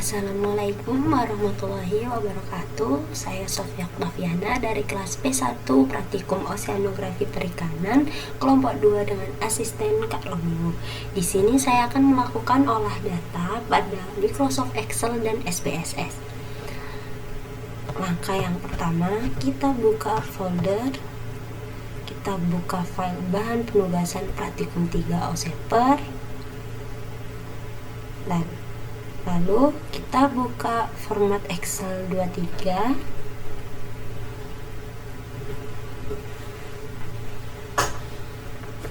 Assalamualaikum warahmatullahi wabarakatuh. Saya Sofia Noviana dari kelas P1 Praktikum Oseanografi Perikanan kelompok 2 dengan asisten Kak Romeo. Di sini saya akan melakukan olah data pada Microsoft Excel dan SPSS. Langkah yang pertama, kita buka folder, kita buka file bahan penugasan Praktikum 3 OSEPER, dan lalu kita buka format Excel 23.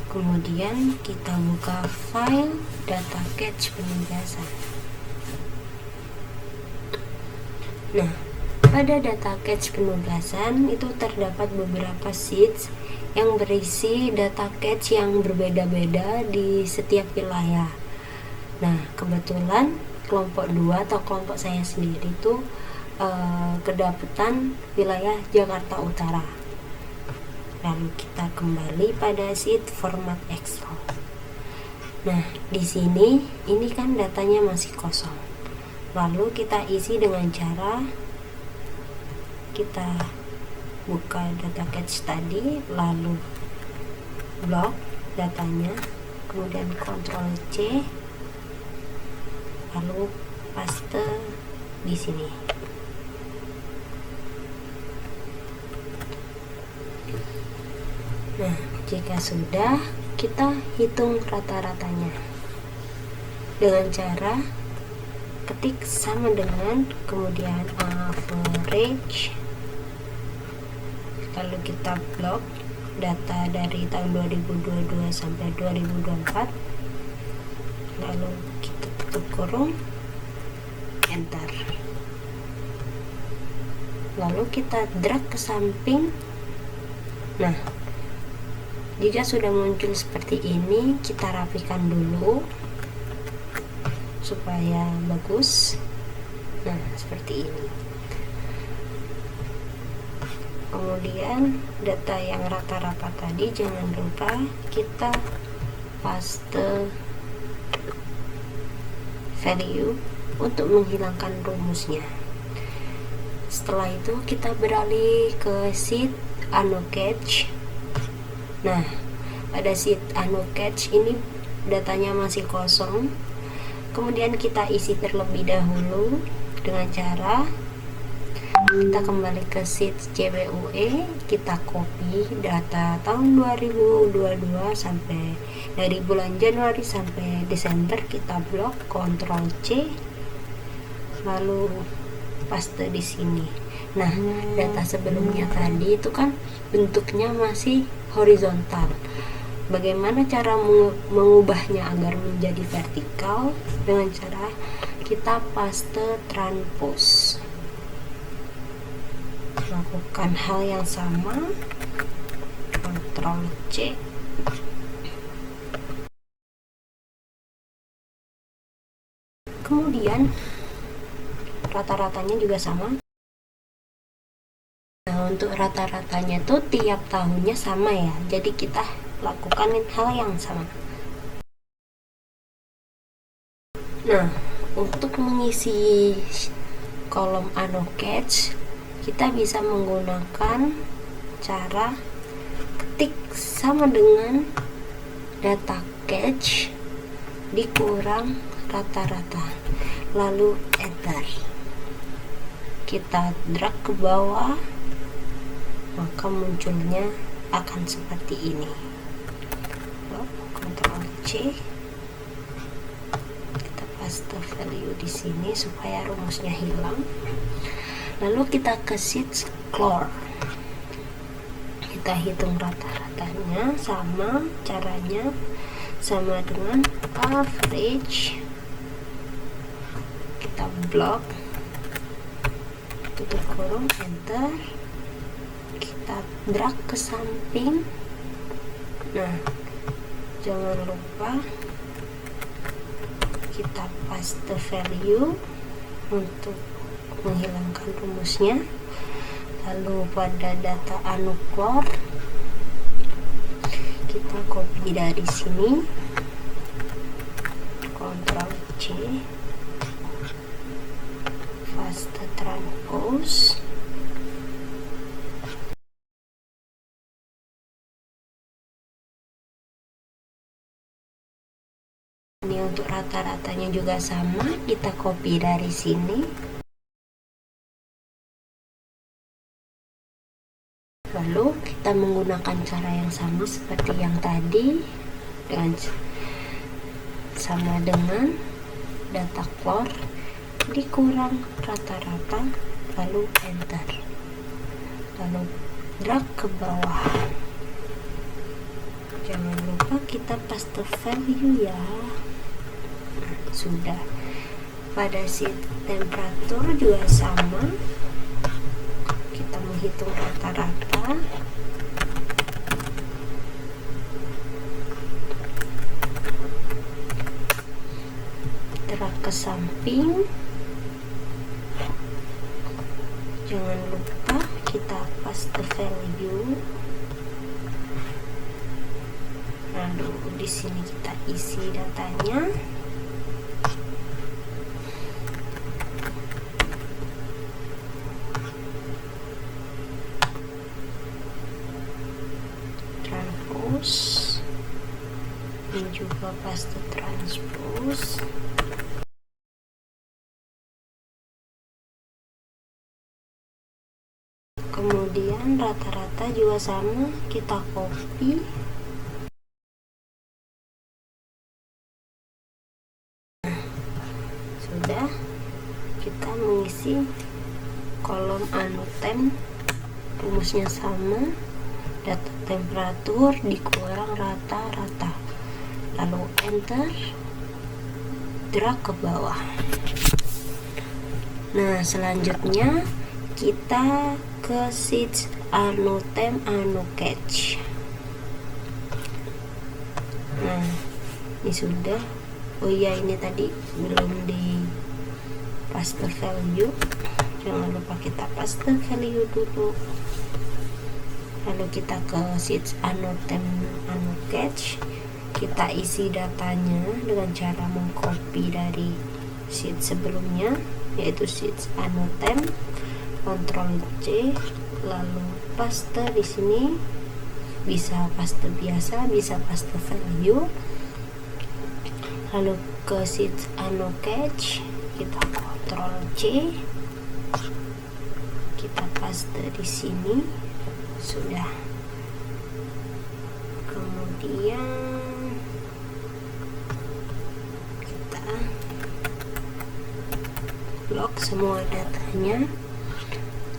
Kemudian kita buka file data cache penugasan. Nah, pada data cache penugasan itu terdapat beberapa sheets yang berisi data cache yang berbeda-beda di setiap wilayah. Nah, kebetulan kelompok 2 atau kelompok saya sendiri itu kedapatan wilayah Jakarta Utara. Lalu kita kembali pada sheet format Excel. Nah, di sini ini kan datanya masih kosong. Lalu kita isi dengan cara kita buka data cache tadi, lalu blok datanya, kemudian Ctrl C, lalu paste di sini. Nah, jika sudah, kita hitung rata-ratanya dengan cara ketik sama dengan, kemudian average, lalu kita blok data dari tahun 2022 sampai 2024, lalu kita tutup kurung, enter. Lalu kita drag ke samping. Nah, jika sudah muncul seperti ini, kita rapikan dulu supaya bagus. Nah, seperti ini. Kemudian data yang rata-rata tadi jangan lupa kita paste value untuk menghilangkan rumusnya. Setelah itu kita beralih ke sheet ANOCatch. Nah, pada sheet ANOCatch ini datanya masih kosong. Kemudian kita isi terlebih dahulu dengan cara kita kembali ke sheet CBUE, kita copy data tahun 2022 sampai dari bulan Januari sampai Desember, kita blok, Ctrl C, lalu paste di sini. Nah, data sebelumnya tadi itu kan bentuknya masih horizontal. Bagaimana cara mengubahnya agar menjadi vertikal? Dengan cara kita paste transpose. Lakukan hal yang sama, Ctrl C, kemudian rata-ratanya juga sama. Nah, untuk rata-ratanya tuh tiap tahunnya sama ya, jadi kita lakukan hal yang sama. Nah, untuk mengisi kolom ANOCatch kita bisa menggunakan cara ketik sama dengan data cache dikurang rata-rata, lalu enter. Kita drag ke bawah, maka munculnya akan seperti ini. Ctrl C, kita paste value di sini supaya rumusnya hilang. Lalu kita ke sheet score, kita hitung rata-ratanya, sama caranya sama dengan average, kita blok, tutup kurung, enter, kita drag ke samping. Nah, jangan lupa kita paste value untuk menghilangkan rumusnya. Lalu pada data anuklor kita copy dari sini, Ctrl C, untuk rata-ratanya juga sama, kita copy dari sini. Lalu kita menggunakan cara yang sama seperti yang tadi, dengan sama dengan data core dikurang rata-rata, lalu enter, lalu drag ke bawah. Jangan lupa kita paste value ya. Nah, sudah. Pada sheet temperatur juga sama, kita menghitung rata-rata. Drag ke samping. Jangan lupa kita paste value. Lalu di sini kita isi datanya. Transpose. Ini juga paste transpose. Kemudian rata-rata juga sama, kita copy. Sudah, kita mengisi kolom anutem, rumusnya sama, data temperatur dikurang rata-rata, lalu enter, drag ke bawah. Nah, selanjutnya kita ke sheet anutem catch. Nah, ini sudah. Oh iya, ini tadi belum di paste value, jangan lupa kita paste value dulu. Lalu kita ke sheet anutem catch, kita isi datanya dengan cara mengcopy dari sheet sebelumnya, yaitu sheet anutem, Ctrl C, lalu paste di sini. Bisa paste biasa, bisa paste value. Lalu ke sheet catch, kita Ctrl C, kita paste di sini. Sudah. Kemudian kita blok semua datanya.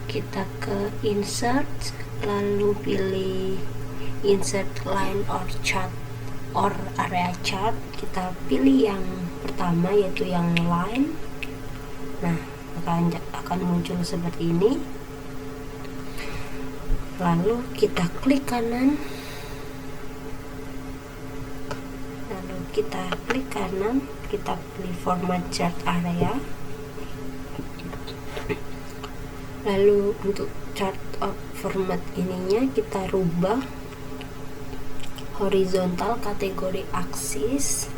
Kita ke insert, lalu pilih insert line or chart or area chart. Kita pilih yang pertama, yaitu yang line. Nah, akan muncul seperti ini. Lalu kita klik kanan, lalu kita klik kanan, kita pilih format chart area. Lalu untuk chart of format ininya kita rubah horizontal kategori aksis.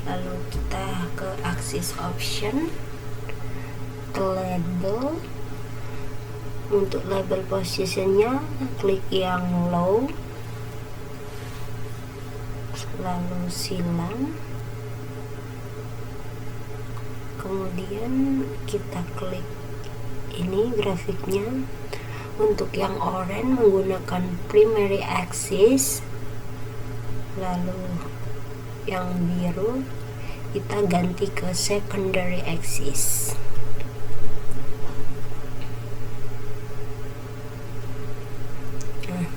Lalu kita ke aksis option, ke label. Untuk label positionnya klik yang low, lalu silang. Kemudian kita klik ini grafiknya. Untuk yang oranye menggunakan primary axis, lalu yang biru kita ganti ke secondary axis. Nah,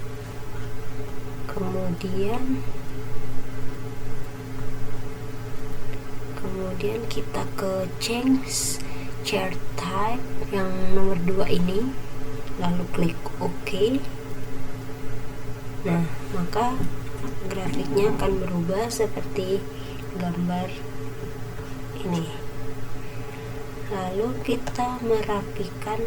kemudian kita ke change chart type yang nomor 2 ini, lalu klik OK. Nah, maka grafiknya akan berubah seperti gambar ini. Lalu kita merapikan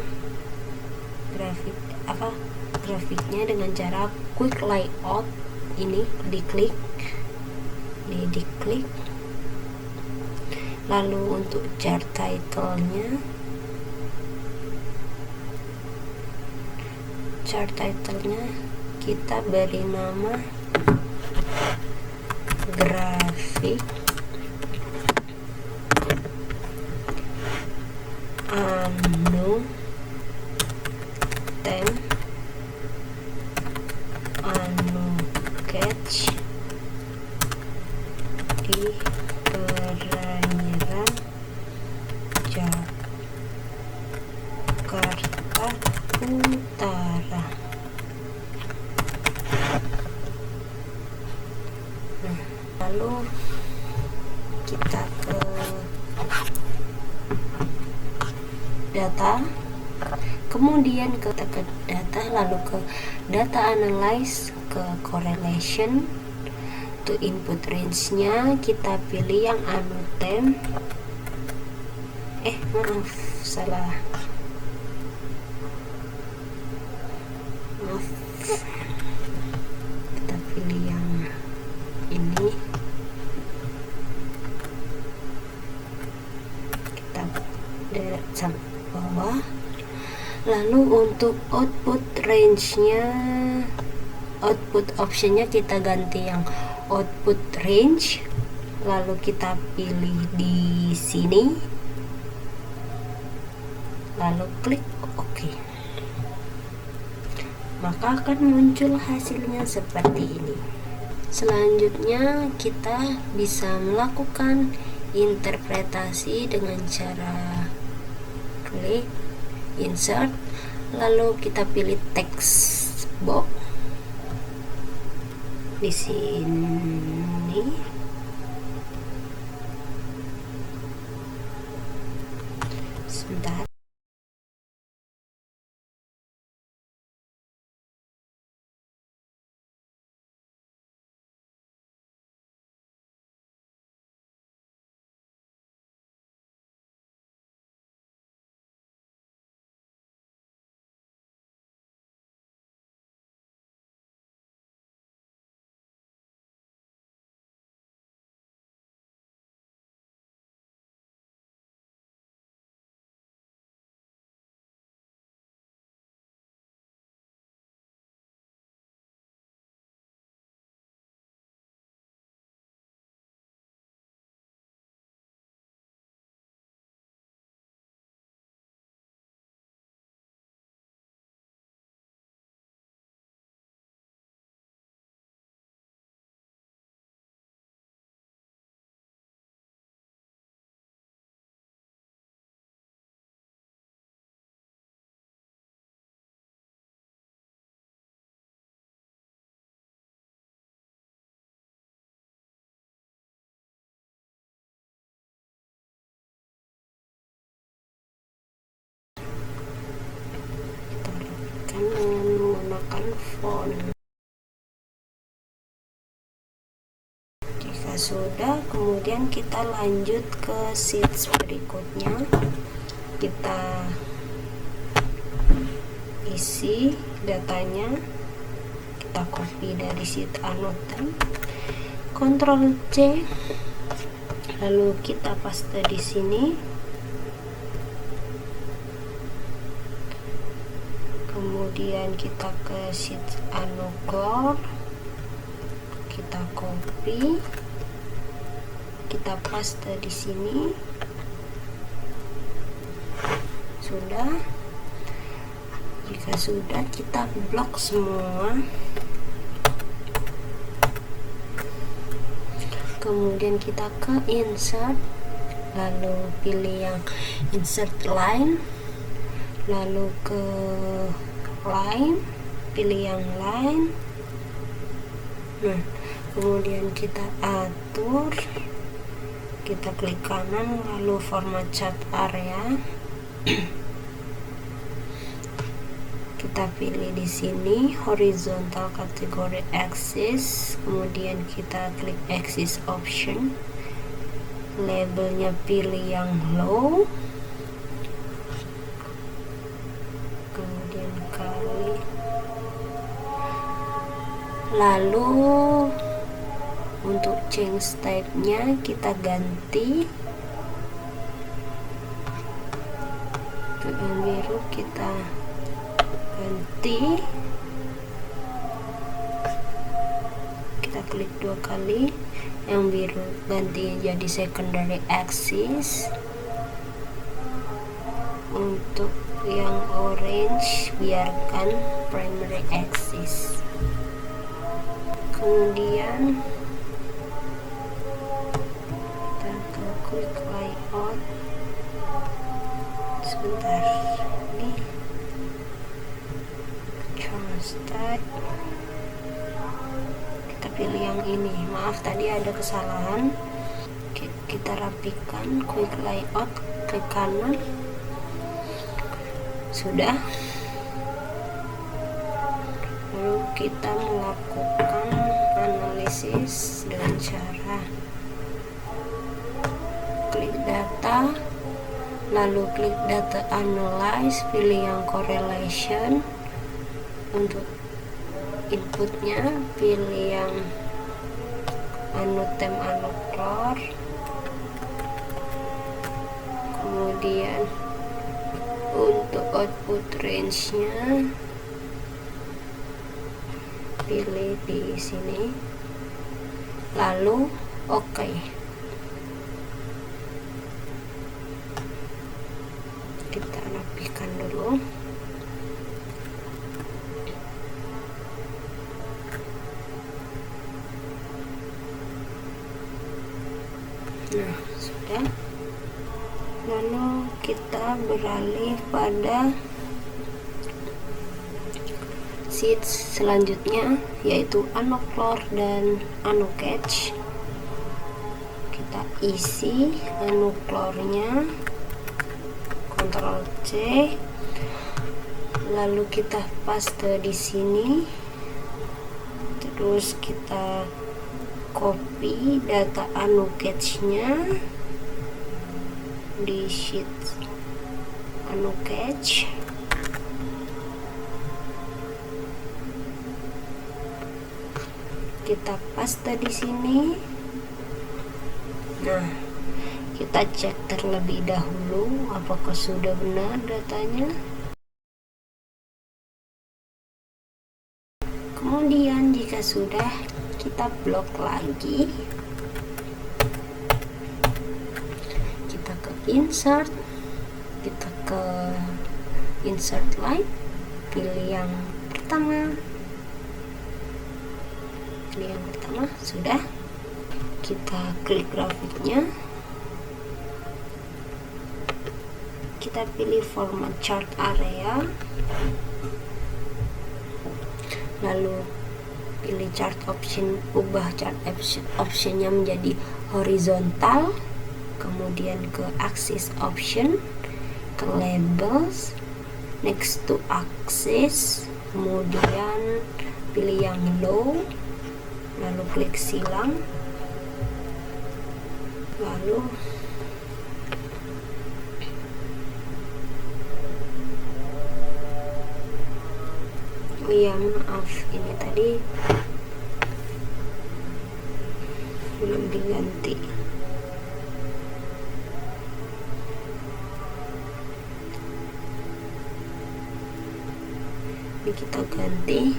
grafiknya dengan cara quick layout. Ini diklik. Lalu untuk chart title-nya kita beri nama grafik anu tem anu catch di perairan Jakarta Utara. Nah, lalu kita ke data, kemudian ke data, lalu ke data analyze, ke correlation. Untuk input range nya kita pilih yang anu tem, maaf, salah, maaf, kita pilih yang ini, kita derek sampai bawah. Lalu untuk output range-nya, output optionnya kita ganti yang output range, lalu kita pilih di sini, lalu klik OK. Maka akan muncul hasilnya seperti ini. Selanjutnya kita bisa melakukan interpretasi dengan cara klik insert, lalu kita pilih text box di sini, sebentar. Dengan menggunakan font. Jika sudah, kemudian kita lanjut ke sheets berikutnya. Kita isi datanya, kita copy dari sheet anotem, Ctrl C, lalu kita paste di sini. Kemudian kita ke sheet anugor, kita copy, kita paste di sini. Sudah. Jika sudah, kita blok semua. Kemudian kita ke insert, lalu pilih yang insert line, lalu ke line, pilih yang line. Nah, kemudian kita atur, kita klik kanan, lalu format chart area. Kita pilih di sini horizontal kategori axis, kemudian kita klik axis option, labelnya pilih yang low, kemudian kali, lalu untuk change type nya kita ganti ke yang biru, kita ganti, kita klik 2 kali, yang biru ganti jadi secondary axis, Untuk yang orange biarkan primary axis, kemudian kita ke quick layout. Sebentar, ini translate, kita pilih yang ini. Maaf tadi ada kesalahan. Kita rapikan quick layout ke kanan. Sudah. Lalu kita melakukan analisis dengan cara klik data, lalu klik data analyze, pilih yang correlation. Untuk inputnya pilih yang anotem anoclor, kemudian untuk output range-nya pilih di sini, lalu oke. Kita rapikan dulu. Nah, sudah. Lalu kita beralih pada sheets selanjutnya, yaitu anoclor dan anocatch. Kita isi anoclornya, Ctrl C, lalu kita paste di sini, terus kita copy data anocatch-nya di sheet anocatch. Kita paste di sini. Nah, kita cek terlebih dahulu apakah sudah benar datanya. Kemudian jika sudah, kita blok lagi. Insert, kita ke insert line, pilih yang pertama, sudah. Kita klik grafiknya, kita pilih format chart area, lalu pilih chart option, ubah chart optionnya menjadi horizontal, kemudian ke axis option, ke labels, next to axis, kemudian pilih yang low, lalu klik silang, lalu oh ya maaf, ini tadi belum diganti. Ini kita ganti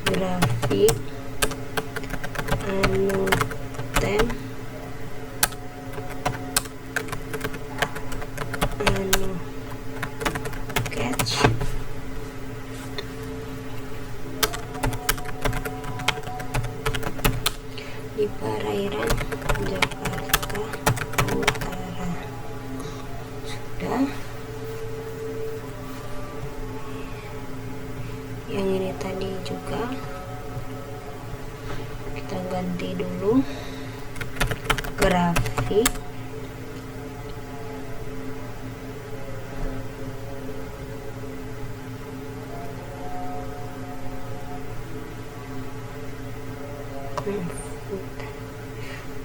grafik anotem anocatch di perairan Jakarta Utara. Sudah. Yang ini tadi juga kita ganti dulu grafik,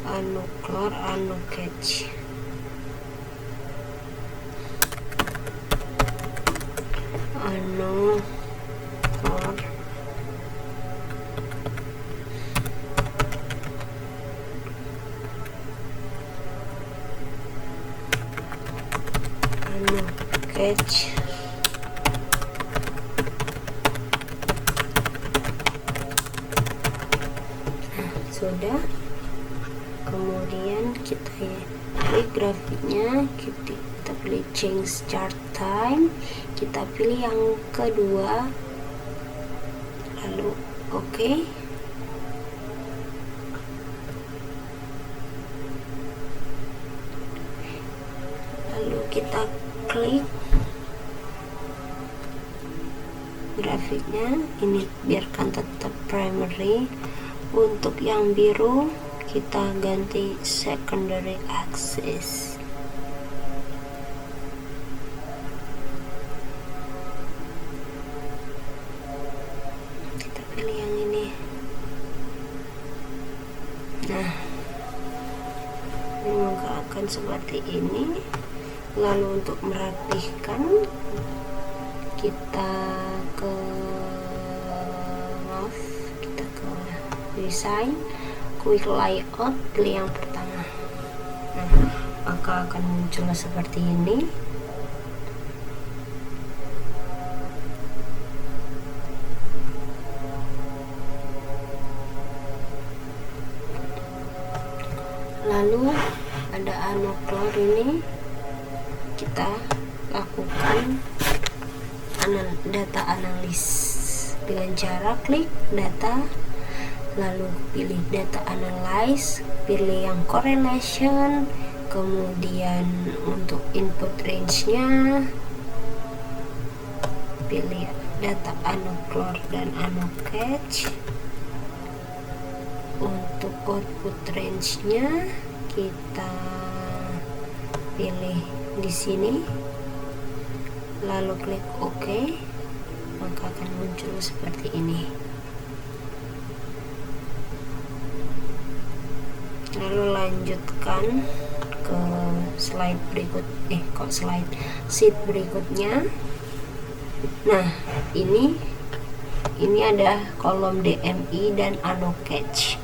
anoclor anocatch, anoclor anocatch. Sudah. Kemudian kita klik grafiknya, kita pilih change chart time, kita pilih yang kedua, lalu oke. Lalu kita klik grafiknya, ini biarkan tetap primary. Untuk yang biru kita ganti secondary axis. Kita pilih yang ini. Nah, ini maka akan seperti ini. Lalu untuk merapihkan, kita ke design, quick layout, pilih yang pertama. Nah, maka akan muncul seperti ini. Lalu ada anoklar ini, kita lakukan data analis dengan cara klik data, lalu pilih data analyze, pilih yang correlation, kemudian untuk input range-nya pilih data anoclor dan anocatch. Untuk output range-nya kita pilih di sini, lalu klik OK, maka akan muncul seperti ini. Lalu lanjutkan ke slide berikut, sheet berikutnya. Nah, ini ada kolom DMI dan anocatch.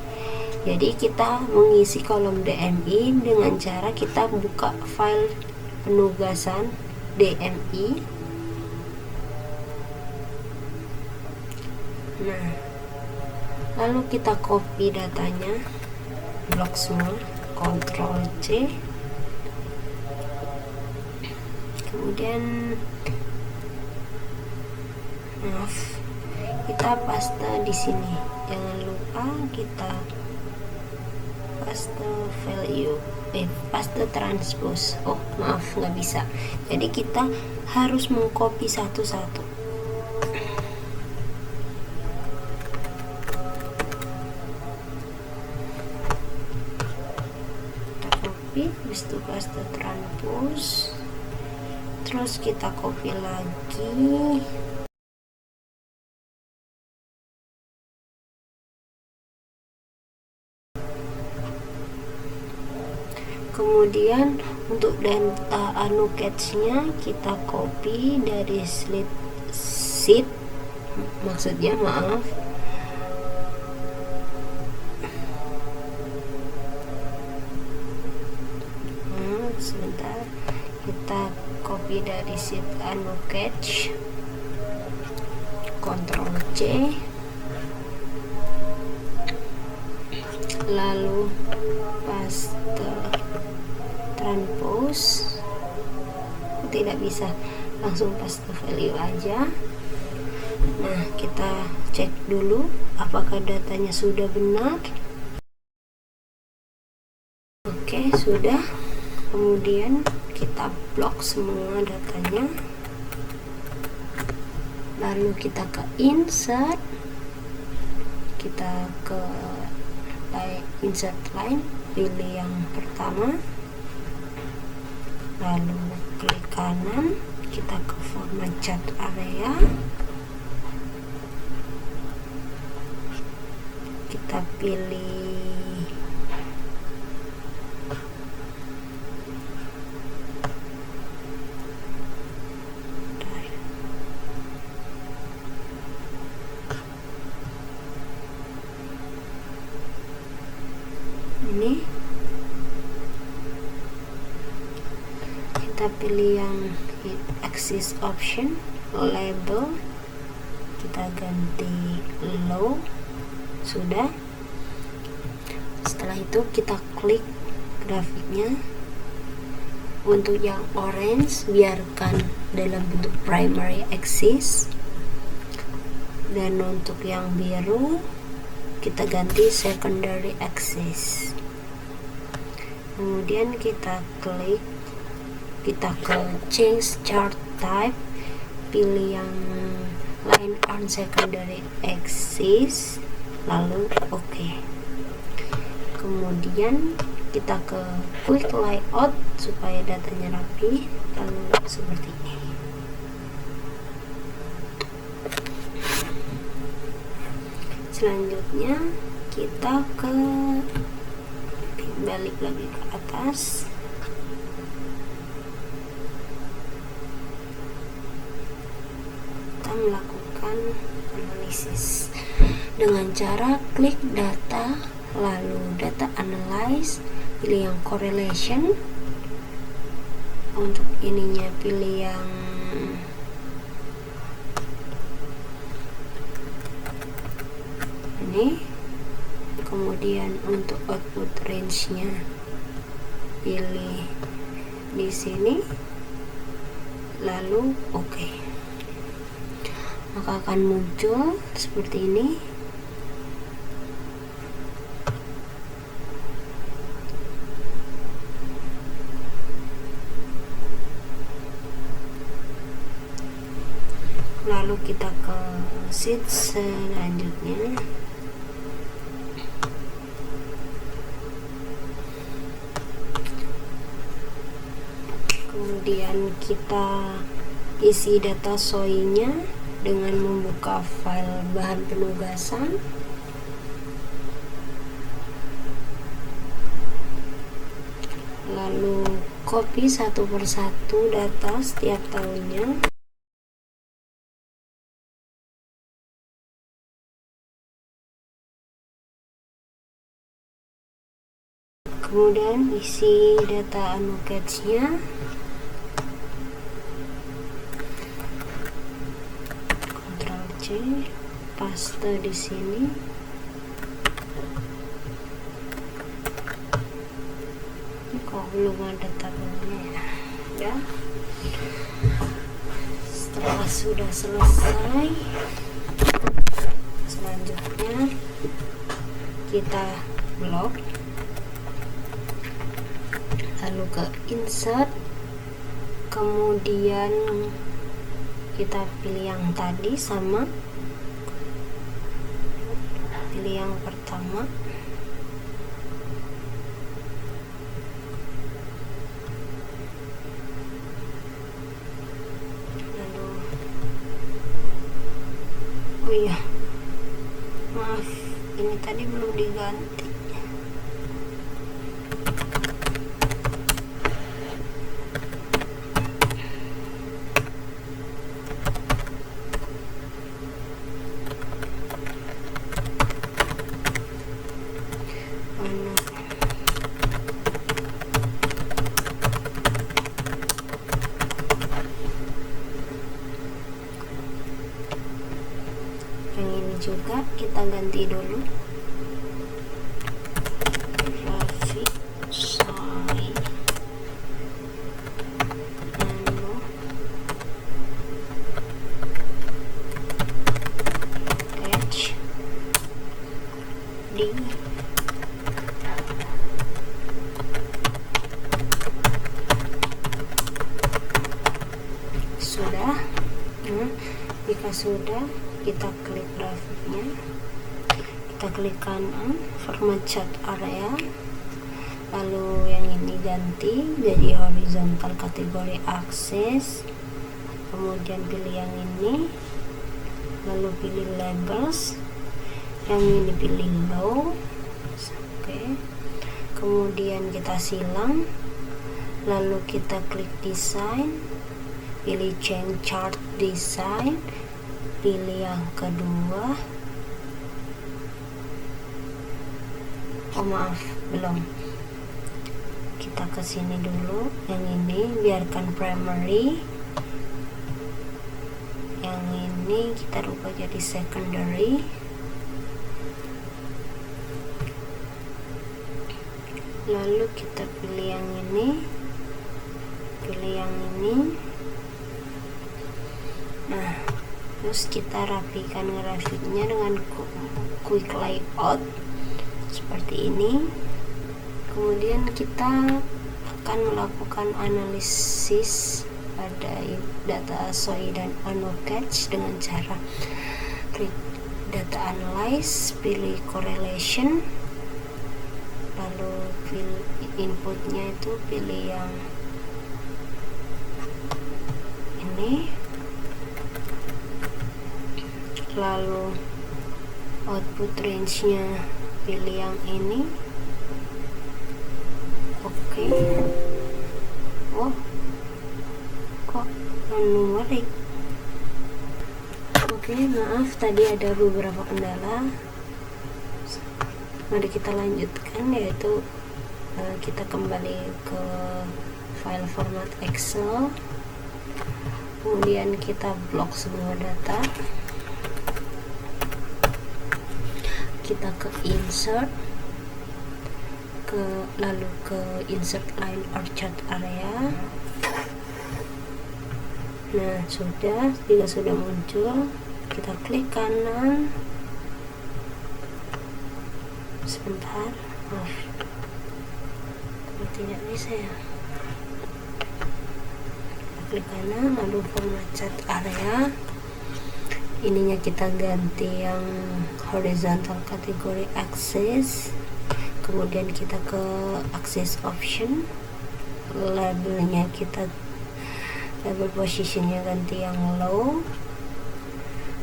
Jadi kita mengisi kolom DMI dengan cara kita buka file penugasan DMI. Nah, lalu kita copy datanya, blok semua, Ctrl C, kemudian kita paste di sini. Jangan lupa kita paste value, paste transpose. Oh maaf, nggak bisa. Jadi kita harus mengcopy satu-satu. Habis itu paste transpose, terus kita copy lagi, kemudian untuk data anocatch-nya kita copy dari sheet, maksudnya maaf, sebentar, kita copy dari sheet anocatch, Ctrl C, lalu paste transpose. Tidak bisa, langsung paste value aja. Nah, kita cek dulu apakah datanya sudah benar. Oke, sudah. Kemudian kita blok semua datanya, lalu kita ke insert, kita ke insert line, pilih yang pertama, lalu klik kanan, kita ke format chart area, kita pilih ini, kita pilih yang axis option, label kita ganti low. Sudah. Setelah itu kita klik grafiknya, Untuk yang orange biarkan dalam bentuk primary axis, dan untuk yang biru kita ganti secondary axis. Kemudian kita klik, kita ke change chart type, pilih yang line on secondary axis, lalu OK. Kemudian kita ke quick layout supaya datanya rapi, lalu seperti ini. Selanjutnya kita balik lagi ke atas, kita melakukan analisis dengan cara klik data, lalu data analyze, pilih yang correlation. Untuk ininya pilih yang ini. Kemudian untuk output range-nya pilih di sini, lalu OK. Maka akan muncul seperti ini. Lalu kita ke sheet selanjutnya. Kemudian kita isi data SOI-nya dengan membuka file bahan penugasan. Lalu copy satu persatu data setiap tahunnya. Kemudian isi data annotates-nya. Ctrl C, paste di sini. Ini kok belum ada tabelnya ya. Setelah sudah selesai, selanjutnya kita blok, lalu ke insert, kemudian kita pilih yang tadi sama, pilih yang pertama, lalu oh iya maaf, ini tadi belum diganti. Yang ini juga kita ganti dulu, graphic size, lalu attach di sudah. Jika sudah, kita klik grafiknya, kita klik kanan format chart area, lalu yang ini ganti jadi horizontal kategori akses, kemudian pilih yang ini, lalu pilih labels, yang ini pilih low. Oke. Kemudian kita silang, lalu kita klik design, pilih change chart design, pilih yang kedua. Oh maaf, belum. Kita ke sini dulu. Yang ini biarkan primary. Yang ini kita rubah jadi secondary. Lalu kita pilih yang ini. pilih yang ini. Nah, terus kita rapikan grafiknya dengan quick layout seperti ini. Kemudian kita akan melakukan analisis pada data SOI dan ANOCatch dengan cara klik data analyze, pilih correlation, lalu pilih inputnya itu pilih yang ini, lalu output range-nya pilih yang ini. Oke. Oh, kok numerik? Oke, maaf tadi ada beberapa kendala. Mari kita lanjutkan, yaitu kita kembali ke file format Excel, kemudian kita blok semua data, kita ke insert, lalu ke insert line or chart area. Nah, jika sudah muncul, kita klik kanan. Sebentar, maaf, tidak bisa ya. Kita klik kanan, lalu format chart area. Ininya kita ganti yang horizontal kategori axis, kemudian kita ke axis option, labelnya kita label positionnya ganti yang low.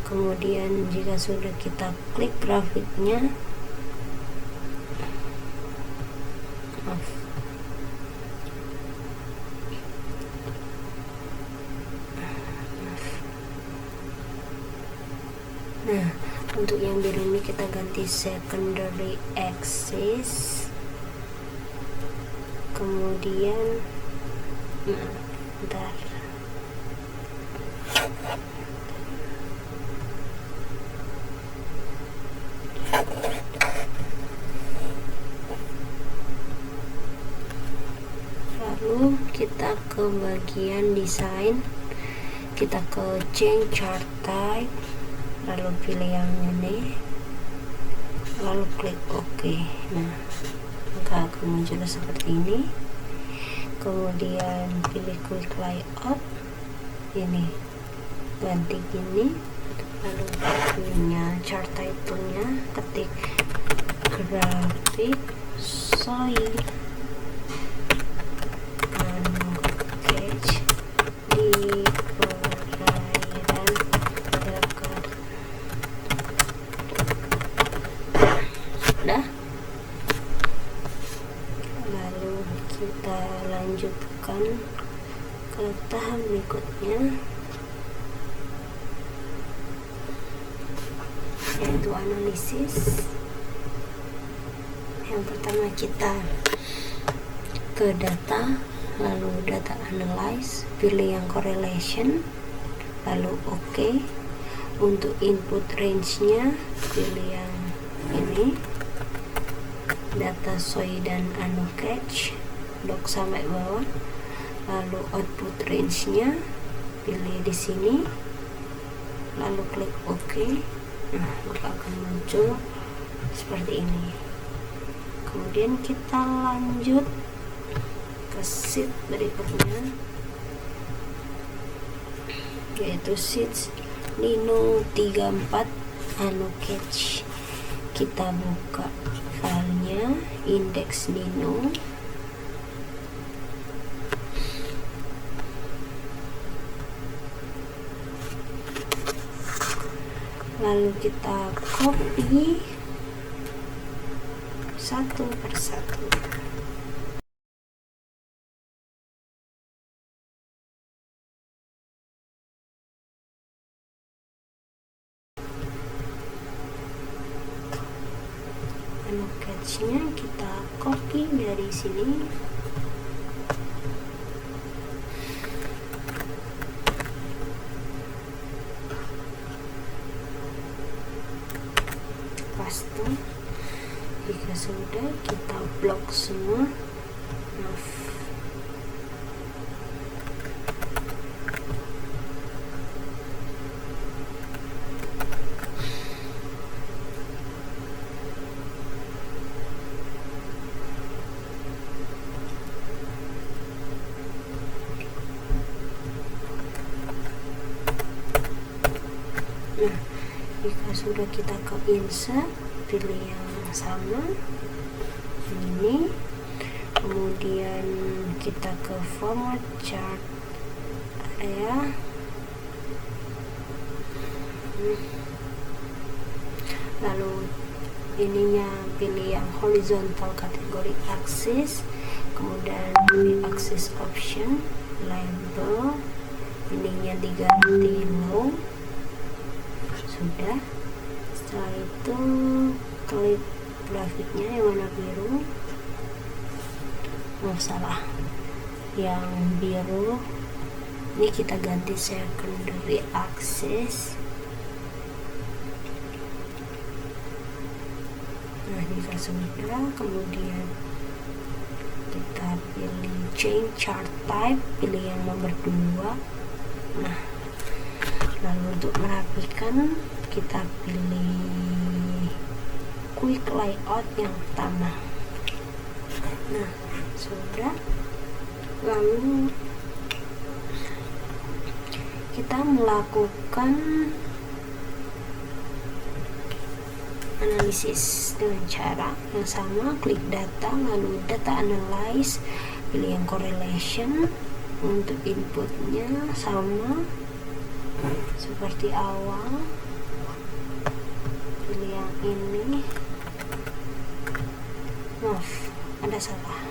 Kemudian jika sudah kita klik grafiknya, nah, untuk yang biru ini kita ganti secondary axis, kemudian bentar, lalu kita ke bagian desain, kita ke change chart type, lalu pilih yang ini, lalu klik OK. Nah, maka akan muncul seperti ini. Kemudian pilih quick layout, ini ganti gini, lalu pilihnya chart title-nya, ketik grafik SOI ANOCatch di perairan Jakarta. Sudah. Lalu kita lanjutkan ke tahap berikutnya, yaitu analisis. Yang pertama kita ke data, lalu data analyze, pilih yang correlation, lalu OK. Untuk input range-nya pilih yang ini, data SOI dan ANOCatch, blok sampai bawah. Lalu output range-nya pilih di sini, lalu klik OK. Nah, maka akan muncul seperti ini. Kemudian kita lanjut ke sheet berikutnya, yaitu sheet Nino 34 ANOCatch. Kita buka filenya, index Nino, lalu kita copy satu persatu. ANOCatch-nya kita copy dari sini, paste. Jika sudah, kita blok semua. sudah kita ke insert, pilih yang sama ini, kemudian kita ke format chart area, lalu ininya pilih yang horizontal kategori axis, kemudian pilih axis option, label ininya diganti low. Sudah, setelah itu klik grafiknya yang warna biru, salah, yang biru ini kita ganti secondary axis. Nah, jika sudah, kemudian kita pilih change chart type, pilih yang nomor 2. Nah, lalu untuk merapikan kita pilih quick layout yang pertama. Nah, sudah, lalu kita melakukan analisis dengan cara yang sama, klik data, lalu data analyze, pilih yang correlation. Untuk inputnya sama seperti awal, pilih yang ini. Maaf, ada salah.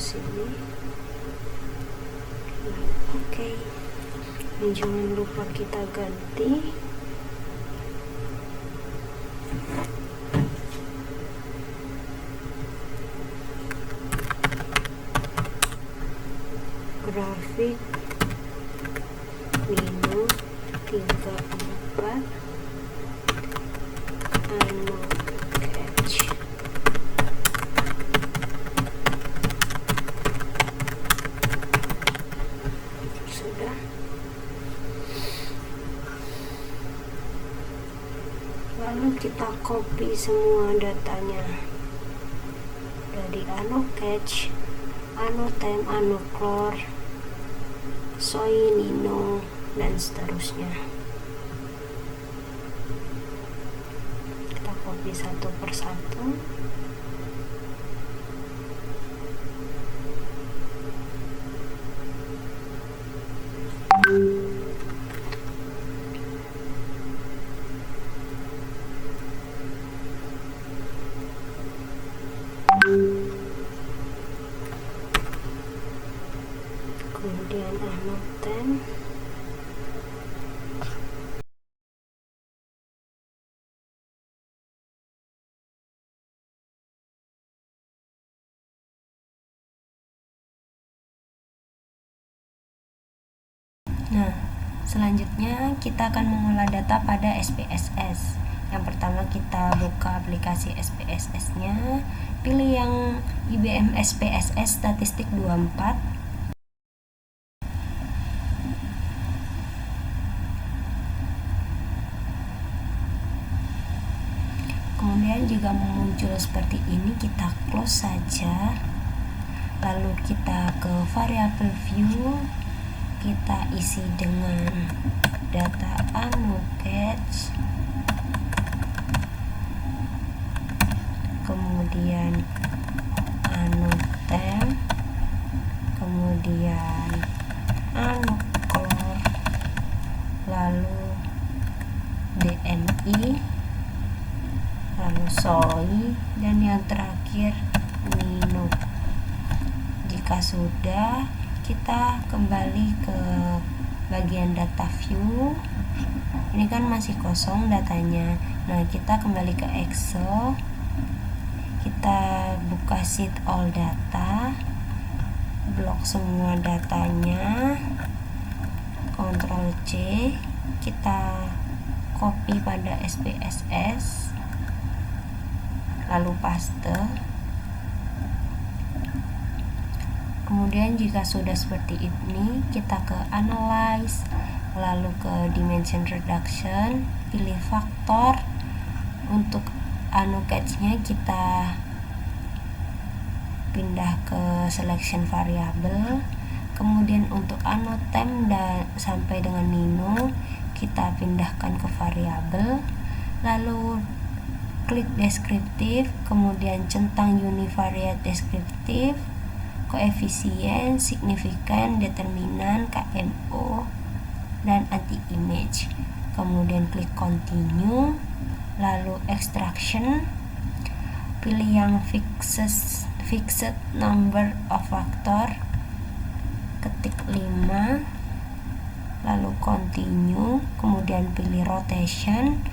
Sini. Oke. Ini jangan lupa kita ganti grafik Nino 34 Catch. Sudah, lalu kita copy semua datanya dari Catch, Time, Clore, Soy, Nino, dan seterusnya. Kita copy satu persatu. Kemudian Time. Nah, selanjutnya kita akan mengolah data pada SPSS. Yang pertama kita buka aplikasi SPSS-nya, pilih yang IBM SPSS Statistik 24. Kemudian jika muncul seperti ini, kita close saja. Lalu kita ke variable view, kita isi dengan data Catch, kemudian Time, kemudian Clore, lalu DNI, lalu Soy, dan yang terakhir Nino. Jika sudah, kita kembali ke bagian data view. Ini kan masih kosong datanya. Nah, kita kembali ke Excel, kita buka sheet all data, blok semua datanya, Ctrl C, kita copy pada SPSS, lalu paste. Kemudian jika sudah seperti ini, kita ke analyze, lalu ke dimension reduction, pilih faktor. Untuk catch-nya kita pindah ke selection variable. Kemudian untuk temp dan sampai dengan nino kita pindahkan ke variabel. Lalu klik deskriptif, kemudian centang univariate deskriptif, koefisien, signifikan, determinan, KMO, dan anti image. Kemudian klik continue, lalu extraction, pilih yang fixed number of factor, ketik 5, lalu continue, kemudian pilih rotation,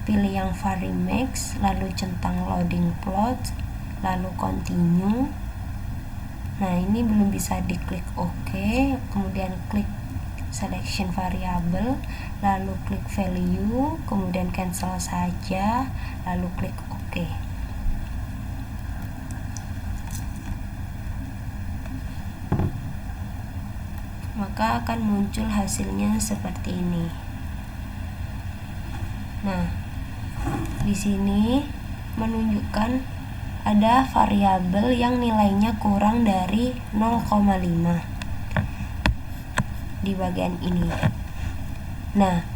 pilih yang varimax, lalu centang loading plot, lalu continue. Nah, ini belum bisa diklik OK, kemudian klik selection variable, lalu klik value, kemudian cancel saja, lalu klik OK. Maka akan muncul hasilnya seperti ini. Nah, di sini menunjukkan ada variabel yang nilainya kurang dari 0,5 di bagian ini. Nah,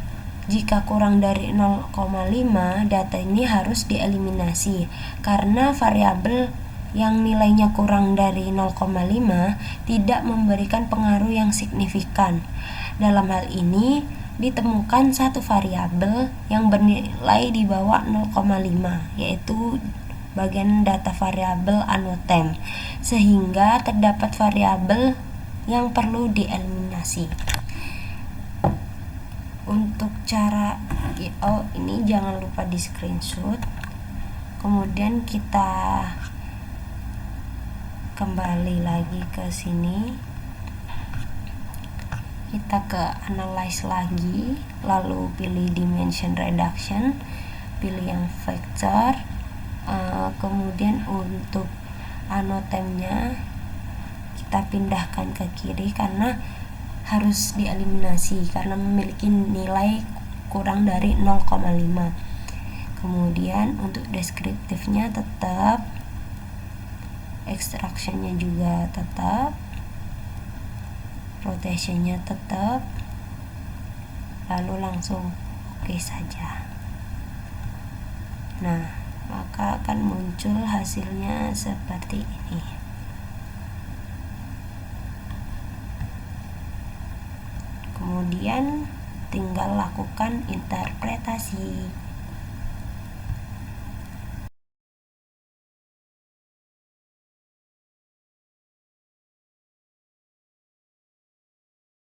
jika kurang dari 0,5, data ini harus dieliminasi karena variabel yang nilainya kurang dari 0,5 tidak memberikan pengaruh yang signifikan. Dalam hal ini ditemukan satu variabel yang bernilai di bawah 0,5, yaitu bagian data variabel temp, sehingga terdapat variabel yang perlu dieliminasi. Untuk cara ini jangan lupa di screenshot. Kemudian kita kembali lagi ke sini, kita ke analyze lagi, lalu pilih dimension reduction, pilih yang vector. Kemudian untuk tempnya kita pindahkan ke kiri karena harus dieliminasi karena memiliki nilai kurang dari 0,5. Kemudian untuk deskriptifnya tetap, extractionnya juga tetap, rotationnya tetap, lalu langsung OK saja. Nah, maka akan muncul hasilnya seperti ini. Kemudian tinggal lakukan interpretasi.